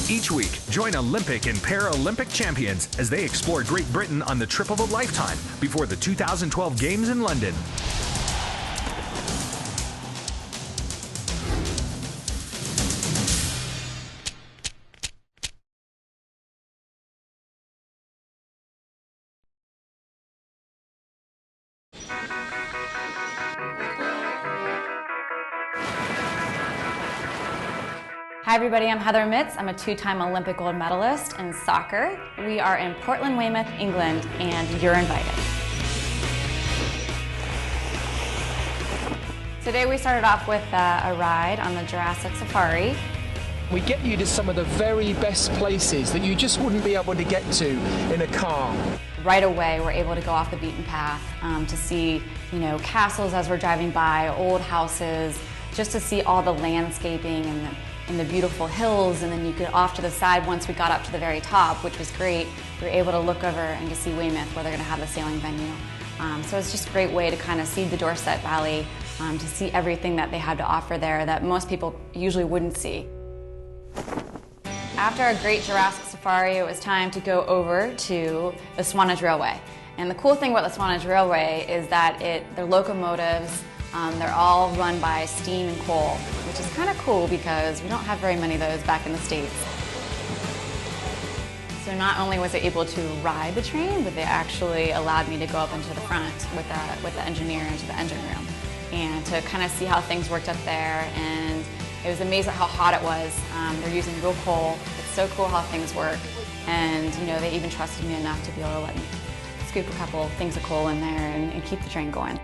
Each week, join Olympic and Paralympic champions as they explore Great Britain on the trip of a lifetime before the 2012 Games in London. Hi everybody, I'm Heather Mitz. I'm a two-time Olympic gold medalist in soccer. We are in Portland, Weymouth, England, and you're invited. Today we started off with a ride on the Jurassic Safari. We get you to some of the very best places that you just wouldn't be able to get to in a car. Right away we're able to go off the beaten path to see, castles as we're driving by, old houses, just to see all the landscaping and the beautiful hills, and then you get off to the side once we got up to the very top, which was great. We were able to look over and to see Weymouth, where they're going to have the sailing venue. So it's just a great way to kind of see the Dorset Valley, to see everything that they have to offer there that most people usually wouldn't see. After a great Jurassic Safari, it was time to go over to the Swanage Railway. And the cool thing about the Swanage Railway is that their locomotives, they're all run by steam and coal, which is kind of cool because we don't have very many of those back in the States. So not only was I able to ride the train, but they actually allowed me to go up into the front with the engineer into the engine room and to kind of see how things worked up there. And it was amazing how hot it was. They're using real coal. It's so cool how things work. And they even trusted me enough to be able to let me scoop a couple things of coal in there and keep the train going.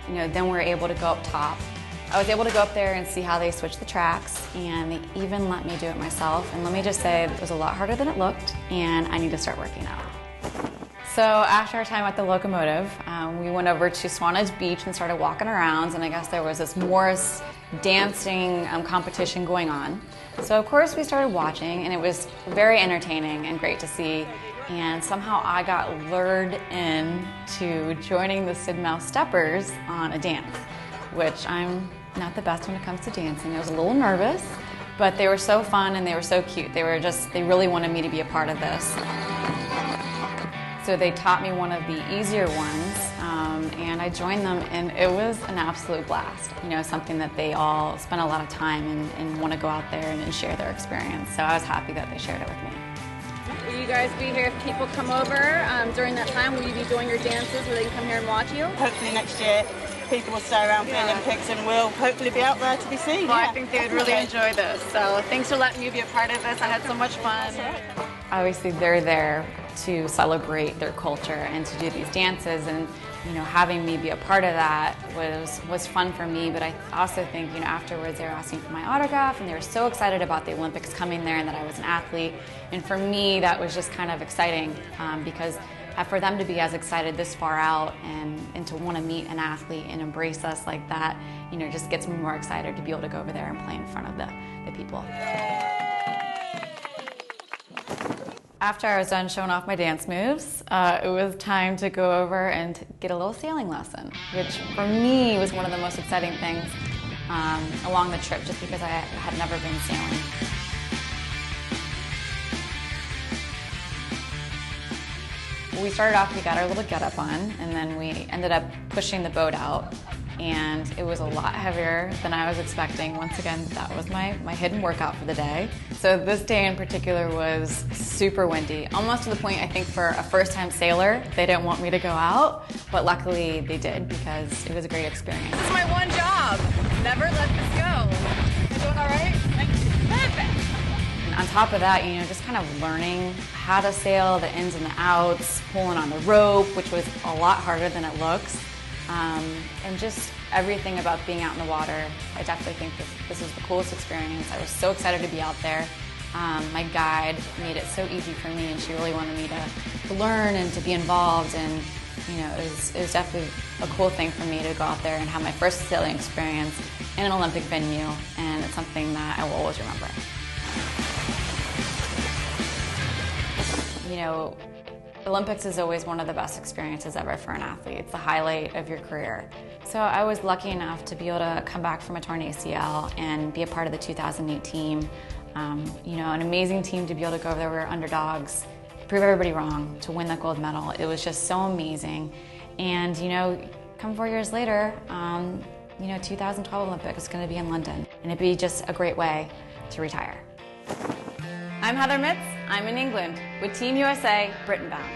Then we were able to go up top. I was able to go up there and see how they switched the tracks, and they even let me do it myself. And let me just say, it was a lot harder than it looked, and I need to start working out. So after our time at the locomotive, we went over to Swanage Beach and started walking around, and I guess there was this Morris dancing competition going on. So of course we started watching, and it was very entertaining and great to see. And somehow I got lured into joining the Sidmouth Steppers on a dance, which I'm not the best when it comes to dancing. I was a little nervous, but they were so fun and they were so cute. They really wanted me to be a part of this. So they taught me one of the easier ones, and I joined them, and it was an absolute blast. Something that they all spent a lot of time and want to go out there and share their experience. So I was happy that they shared it with me. Will you guys be here if people come over during that time? Will you be doing your dances where they can come here and watch you? Hopefully next year people will stay around for the Olympics and we'll hopefully be out there to be seen. Well, I think they would really enjoy this. So thanks for letting me be a part of this. I had so much fun. Obviously they're there to celebrate their culture and to do these dances, and having me be a part of that was fun for me. But I also think afterwards they were asking for my autograph, and they were so excited about the Olympics coming there and that I was an athlete. And for me that was just kind of exciting because for them to be as excited this far out and to want to meet an athlete and embrace us like that, just gets me more excited to be able to go over there and play in front of the people. After I was done showing off my dance moves, it was time to go over and get a little sailing lesson, which for me was one of the most exciting things along the trip, just because I had never been sailing. We started off, we got our little get-up on, and then we ended up pushing the boat out, and it was a lot heavier than I was expecting. Once again, that was my hidden workout for the day. So this day in particular was super windy, almost to the point, I think, for a first-time sailor, they didn't want me to go out, but luckily they did because it was a great experience. This is my one job. Never let this go. Am I doing all right? Thank you. Perfect. On top of that, just kind of learning how to sail, the ins and the outs, pulling on the rope, which was a lot harder than it looks, and just everything about being out in the water. I definitely think this was the coolest experience. I was so excited to be out there. My guide made it so easy for me, and she really wanted me to learn and to be involved, and it was definitely a cool thing for me to go out there and have my first sailing experience in an Olympic venue, and it's something that I will always remember. Olympics is always one of the best experiences ever for an athlete. It's the highlight of your career. So I was lucky enough to be able to come back from a torn ACL and be a part of the 2008 team. You know, an amazing team to be able to go over there. We were underdogs, prove everybody wrong, to win that gold medal. It was just so amazing. And you know, come 4 years later, you know, 2012 Olympics is going to be in London, and it'd be just a great way to retire. I'm Heather Mitz. I'm in England with Team USA Britain bound.